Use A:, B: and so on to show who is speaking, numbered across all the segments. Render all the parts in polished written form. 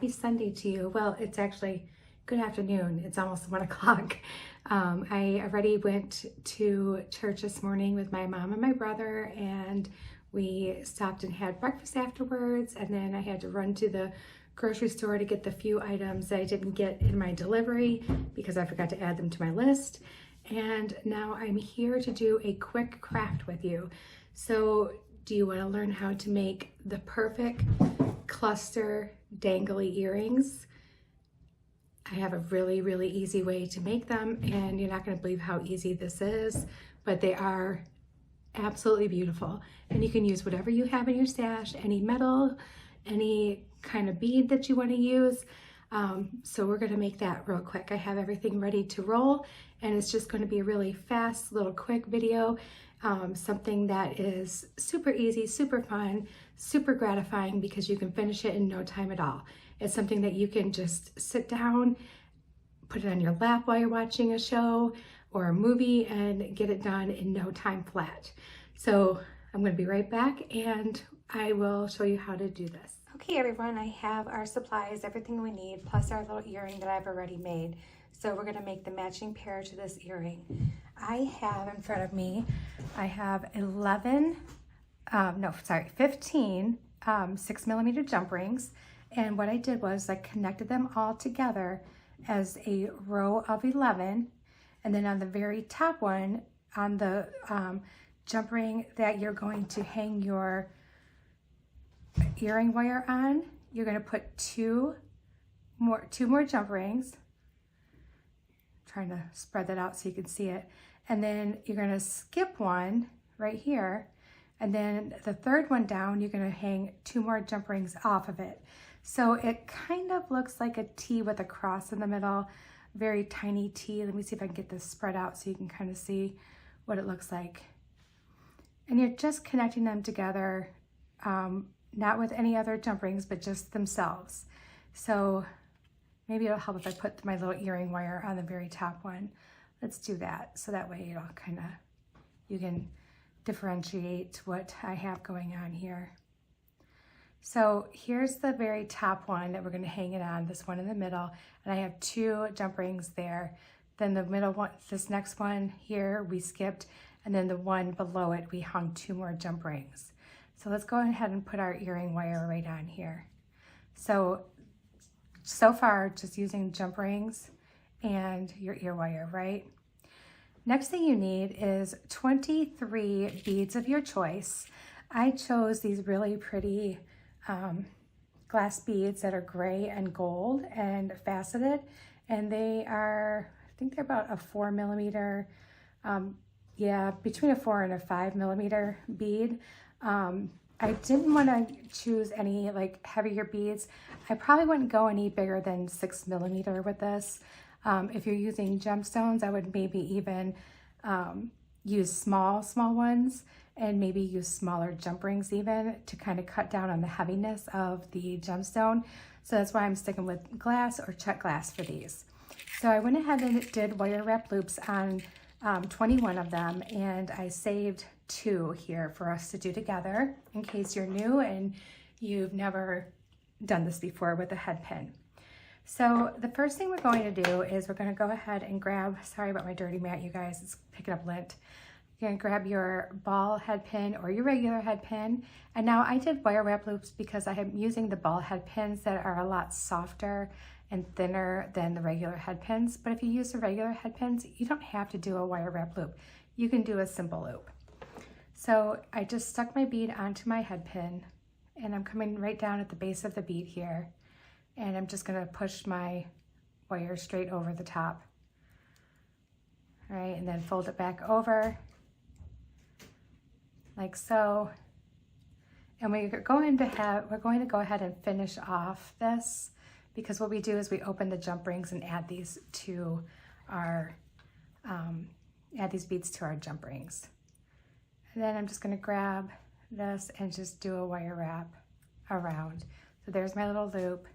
A: happy Sunday to you. Well, it's actually good afternoon. It's almost 1 o'clock. I already went to church this morning with my mom and my brother, and we stopped and had breakfast afterwards, and then I had to run to the grocery store to get the few items that I didn't get in my delivery because I forgot to add them to my list. And now I'm here to do a quick craft with you. So do you want to learn how to make the perfect cluster dangly earrings? I have a really easy way to make them, and you're not going to believe how easy this is, but they are absolutely beautiful. And you can use whatever you have in your stash, any metal, any kind of bead that you want to use. So we're going to make that real quick. I have everything ready to roll, and it's just going to be a really fast little quick video. Something that is super easy, super fun, super gratifying because you can finish it in no time at all. It's something that you can just sit down, put it on your lap while you're watching a show or a movie and get it done in no time flat. So I'm going to be right back and I will show you how to do this. Okay everyone, I have our supplies, everything we need, plus our little earring that I've already made. So we're going to make the matching pair to this earring. I have in front of me, I have 15 6mm jump rings. And what I did was I connected them all together as a row of 11. And then on the very top one, on the jump ring that you're going to hang your earring wire on, you're going to put two more jump rings. I'm trying to spread that out so you can see it. And then you're going to skip one right here. And then the third one down, you're going to hang 2 more jump rings off of it. So it kind of looks like a T with a cross in the middle, very tiny T. Let me see if I can get this spread out so you can kind of see what it looks like. And you're just connecting them together, not with any other jump rings, but just themselves. So maybe it'll help if I put my little earring wire on the very top one. Let's do that. So that way it'll kind of, you can differentiate what I have going on here. So here's the very top one that we're going to hang it on, this one in the middle, and I have 2 jump rings there. Then the middle one, this next one here, we skipped, and then the one below it, we hung 2 more jump rings. So let's go ahead and put our earring wire right on here. So far, just using jump rings and your ear wire, right? Next thing you need is 23 beads of your choice. I chose these really pretty glass beads that are gray and gold and faceted, and they are, I think they're about a 4mm, between a 4 and a 5mm bead. I didn't want to choose any like heavier beads. I probably wouldn't go any bigger than 6mm with this. If you're using gemstones, I would maybe even use small ones, and maybe use smaller jump rings even to kind of cut down on the heaviness of the gemstone. So that's why I'm sticking with glass or check glass for these. So I went ahead and did wire wrap loops on 21 of them, and I saved 2 here for us to do together in case you're new and you've never done this before with a head pin. So the first thing we're going to do is we're going to go ahead and grab, sorry about my dirty mat, you guys, it's picking up lint. You're going to grab your ball head pin or your regular head pin. And now I did wire wrap loops because I am using the ball head pins that are a lot softer and thinner than the regular head pins. But if you use the regular head pins, you don't have to do a wire wrap loop. You can do a simple loop. So I just stuck my bead onto my head pin, and I'm coming right down at the base of the bead here. And I'm just going to push my wire straight over the top. All right, and then fold it back over like so. And we're going to go ahead and finish off this, because what we do is we open the jump rings and add these to our add these beads to our jump rings. And then I'm just going to grab this and just do a wire wrap around. So there's my little loop.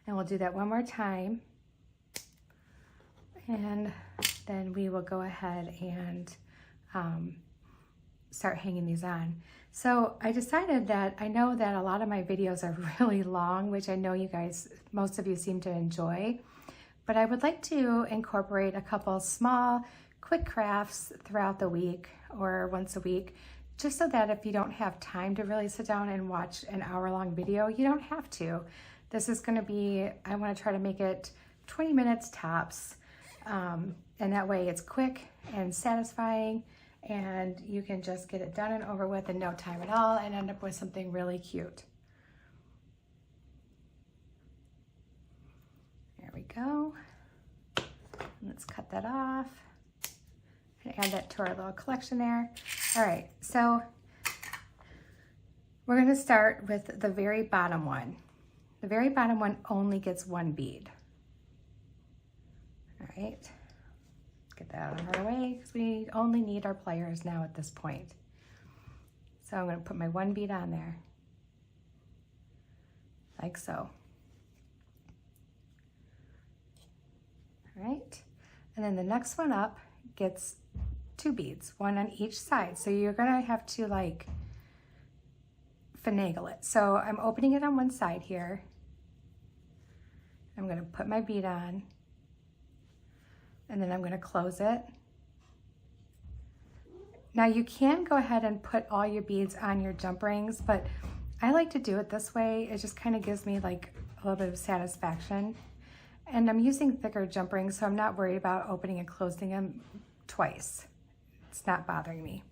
A: And we'll do that one more time. And then we will go ahead and start hanging these on. So I decided that I know that a lot of my videos are really long, which I know you guys, most of you seem to enjoy, but I would like to incorporate a couple small, quick crafts throughout the week or once a week, just so that if you don't have time to really sit down and watch an hour-long video, you don't have to. This is gonna be, I wanna try to make it 20 minutes tops, and that way it's quick and satisfying, and you can just get it done and over with in no time at all and end up with something really cute. There we go. Let's cut that off and add that to our little collection there. All right, so we're gonna start with the very bottom one. The very bottom one only gets one bead. All right. Get that out of our way because we only need our pliers now at this point. So I'm going to put my one bead on there, like so. All right, and then the next one up gets two beads, one on each side. So you're going to have to like finagle it. So I'm opening it on one side here. I'm going to put my bead on, and then I'm going to close it. Now you can go ahead and put all your beads on your jump rings, but I like to do it this way. It just kind of gives me like a little bit of satisfaction. And I'm using thicker jump rings, so I'm not worried about opening and closing them twice. It's not bothering me.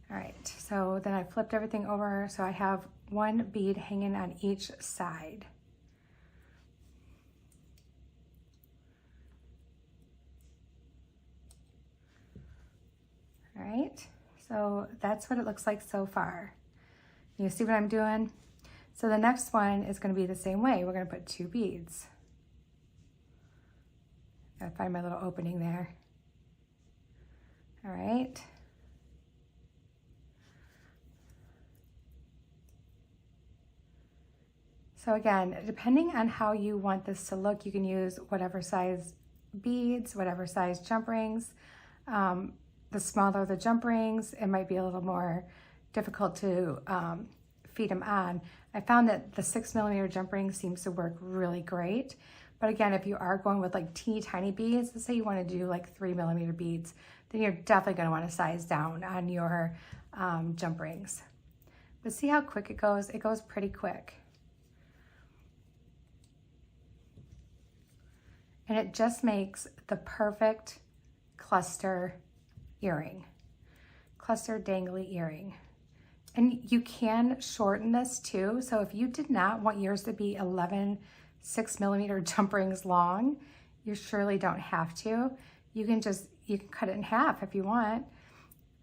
A: All right, so then I flipped everything over, so I have one bead hanging on each side. All right, so that's what it looks like so far. You see what I'm doing? So the next one is going to be the same way. We're going to put two beads. Gotta find my little opening there. All right. So again, depending on how you want this to look, you can use whatever size beads, whatever size jump rings. The smaller the jump rings, it might be a little more difficult to feed them on. I found that the 6mm jump ring seems to work really great. But again, if you are going with like teeny tiny beads, let's say you want to do like 3mm beads, then you're definitely going to want to size down on your jump rings. But see how quick it goes? It goes pretty quick. And it just makes the perfect cluster earring, cluster dangly earring. And you can shorten this too. So if you did not want yours to be 11 6mm jump rings long, you surely don't have to. You can cut it in half if you want,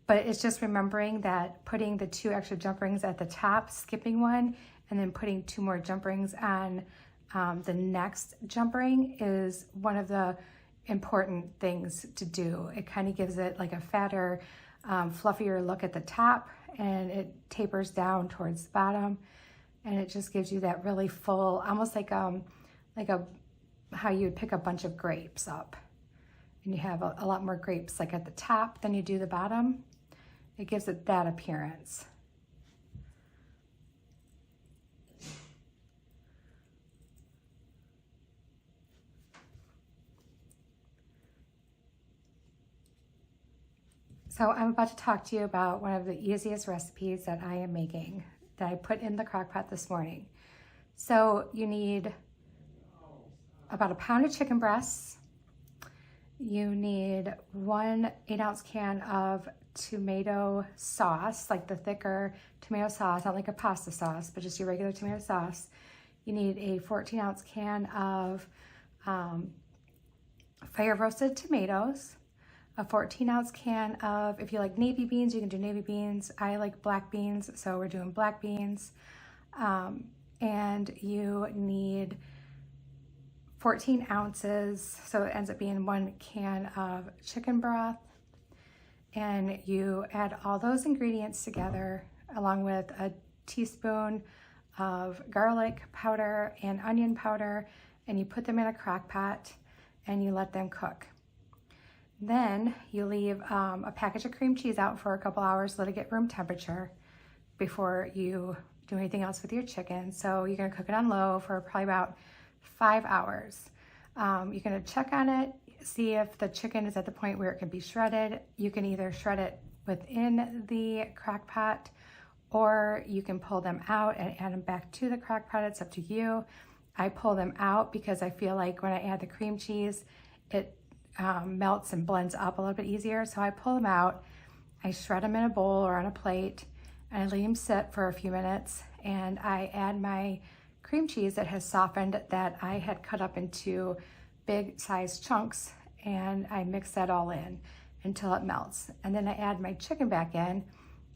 A: but it's just remembering that putting the two extra jump rings at the top, skipping one, and then putting two more jump rings on the next jump ring is one of the important things to do. It kind of gives it like a fatter, fluffier look at the top, and it tapers down towards the bottom, and it just gives you that really full, almost like how you would pick a bunch of grapes up, and you have a lot more grapes like at the top than you do the bottom. It gives it that appearance. So I'm about to talk to you about one of the easiest recipes that I am making that I put in the crock pot this morning. So you need about a pound of chicken breasts. You need 1 8-ounce can of tomato sauce, like the thicker tomato sauce, not like a pasta sauce, but just your regular tomato sauce. You need a 14-ounce can of fire roasted tomatoes, a 14-ounce can of, if you like navy beans, you can do navy beans. I like black beans, so we're doing black beans. And you need 14 ounces, so it ends up being 1 can of chicken broth. And you add all those ingredients together along with a teaspoon of garlic powder and onion powder, and you put them in a crock pot and you let them cook. Then you leave a package of cream cheese out for a couple hours, let it get room temperature before you do anything else with your chicken. So you're gonna cook it on low for probably about 5 hours. You're gonna check on it, see if the chicken is at the point where it can be shredded. You can either shred it within the crock pot, or you can pull them out and add them back to the crock pot. It's up to you. I pull them out because I feel like when I add the cream cheese, it melts and blends up a little bit easier. So I pull them out, I shred them in a bowl or on a plate, and I leave them sit for a few minutes, and I add my cream cheese that has softened that I had cut up into big size chunks, and I mix that all in until it melts. And then I add my chicken back in,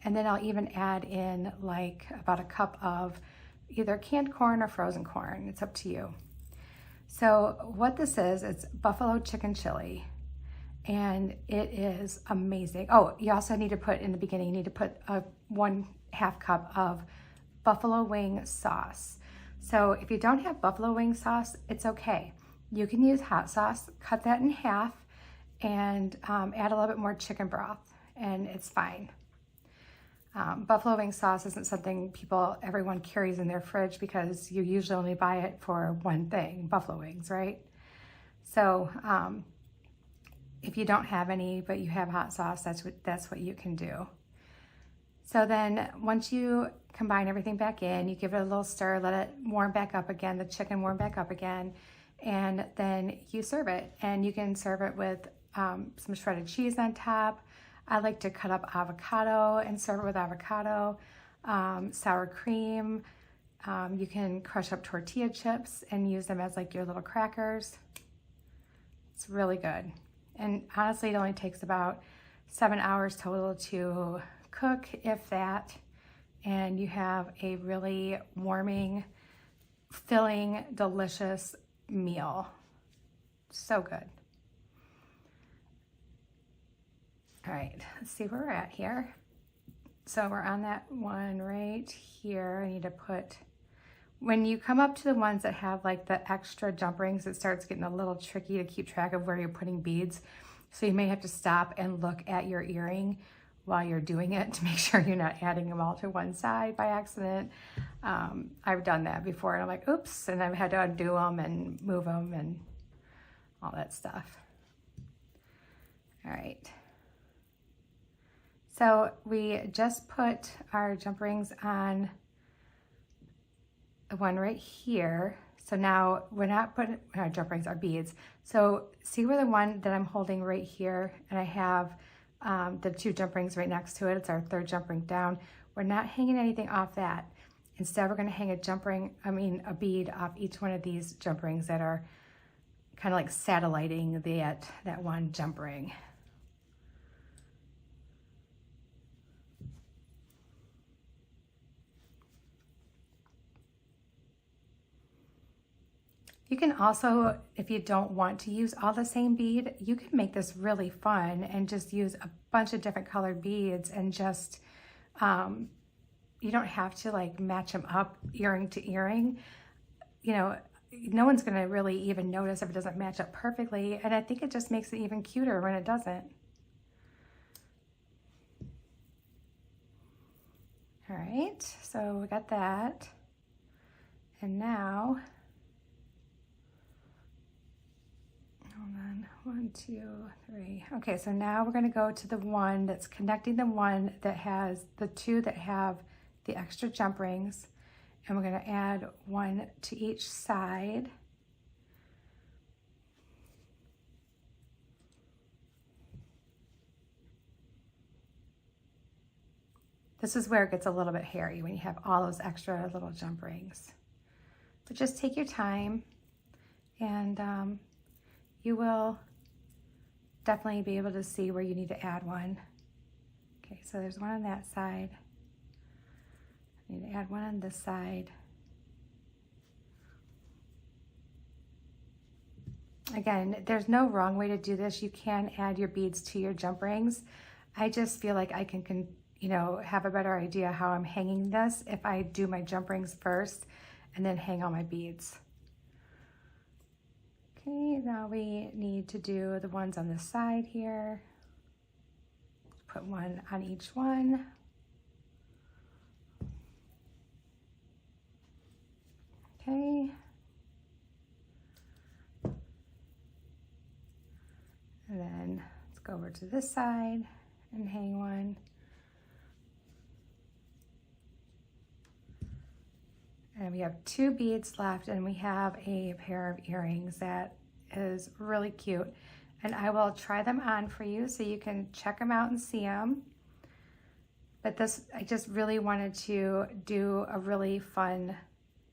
A: and then I'll even add in like about a cup of either canned corn or frozen corn. It's up to you. So what this is, it's buffalo chicken chili, and it is amazing. Oh, you also need to put, in the beginning, you need to put a 1/2 cup of buffalo wing sauce. So if you don't have buffalo wing sauce, it's okay. You can use hot sauce, cut that in half, and add a little bit more chicken broth, and it's fine. Buffalo wing sauce isn't something everyone carries in their fridge because you usually only buy it for one thing, buffalo wings, right? So if you don't have any, but you have hot sauce, that's what you can do. So then once you combine everything back in, you give it a little stir, let it warm back up again, the chicken warm back up again, and then you serve it. And you can serve it with some shredded cheese on top. I like to cut up avocado and serve it with avocado, sour cream. You can crush up tortilla chips and use them as like your little crackers. It's really good. And honestly, it only takes about 7 hours total to cook, if that. And you have a really warming, filling, delicious meal. So good. All right, let's see where we're at here. So we're on that one right here. I need to put, when you come up to the ones that have like the extra jump rings, it starts getting a little tricky to keep track of where you're putting beads. So you may have to stop and look at your earring while you're doing it to make sure you're not adding them all to one side by accident. I've done that before, and I'm like, oops, and I've had to undo them and move them and all that stuff. All right. So we just put our jump rings on the one right here. So now we're not putting our jump rings, our beads. So see where the one that I'm holding right here, and I have the 2 jump rings right next to it. It's our 3rd jump ring down. We're not hanging anything off that. Instead, we're gonna hang a bead off each one of these jump rings that are kind of like satelliting that one jump ring. You can also, if you don't want to use all the same bead, you can make this really fun and just use a bunch of different colored beads and just, you don't have to like match them up earring to earring. You know, no one's gonna really even notice if it doesn't match up perfectly. And I think it just makes it even cuter when it doesn't. All right, so we got that. And now, hold on, 1, 2, 3. Okay, so now we're gonna go to the one that's connecting the one that has the 2 that have the extra jump rings, and we're gonna add 1 to each side. This is where it gets a little bit hairy when you have all those extra little jump rings. But just take your time, and you will definitely be able to see where you need to add one. Okay, so there's one on that side. I need to add one on this side. Again, there's no wrong way to do this. You can add your beads to your jump rings. I just feel like I can have a better idea how I'm hanging this if I do my jump rings first and then hang all my beads. Okay, now we need to do the ones on the side here. Put one on each one. Okay. And then let's go over to this side and hang one. And we have 2 beads left, and we have a pair of earrings that is really cute. And I will try them on for you so you can check them out and see them. But this, I just really wanted to do a really fun,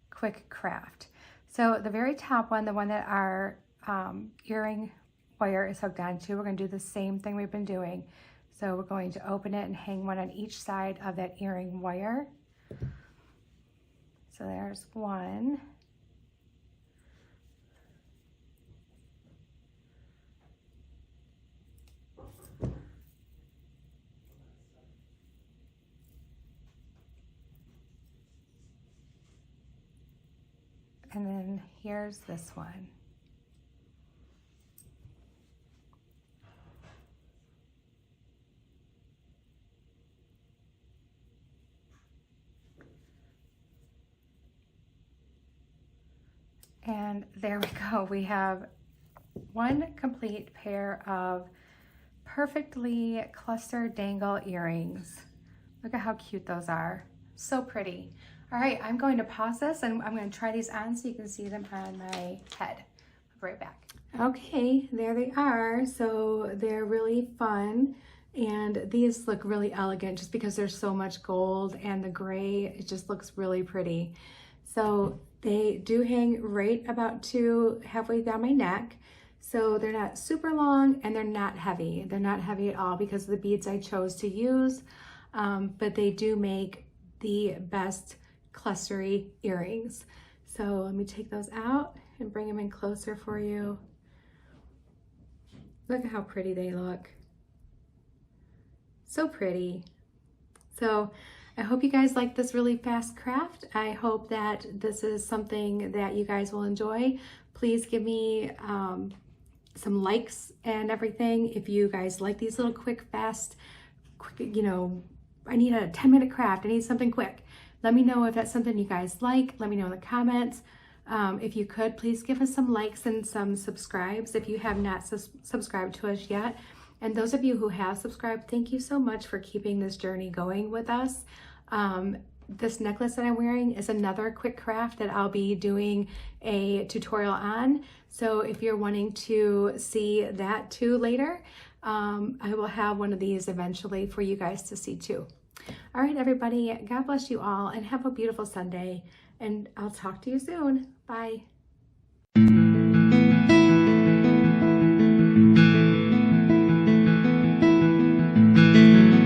A: quick craft. So the very top one, the one that our earring wire is hooked onto, we're going to do the same thing we've been doing. So we're going to open it and hang one on each side of that earring wire. So there's one. And then here's this one. And there we go. We have one complete pair of perfectly cluster dangle earrings. Look at how cute those are. So pretty. All right, I'm going to pause this and I'm going to try these on so you can see them on my head. I'll be right back. Okay, there they are. So they're really fun. And these look really elegant just because there's so much gold and the gray, it just looks really pretty. So they do hang right about to halfway down my neck. So they're not super long and they're not heavy. They're not heavy at all because of the beads I chose to use. But they do make the best clustery earrings. So let me take those out and bring them in closer for you. Look at how pretty they look. So pretty. So I hope you guys like this really fast craft. I hope that this is something that you guys will enjoy. Please give me some likes and everything if you guys like these little quick, fast, you know, I need a 10-minute craft. I need something quick. Let me know if that's something you guys like. Let me know in the comments. If you could, please give us some likes and some subscribes if you have not subscribed to us yet. And those of you who have subscribed, thank you so much for keeping this journey going with us. This necklace that I'm wearing is another quick craft that I'll be doing a tutorial on. So if you're wanting to see that too later, I will have one of these eventually for you guys to see too. All right, everybody, God bless you all and have a beautiful Sunday. And I'll talk to you soon. Bye.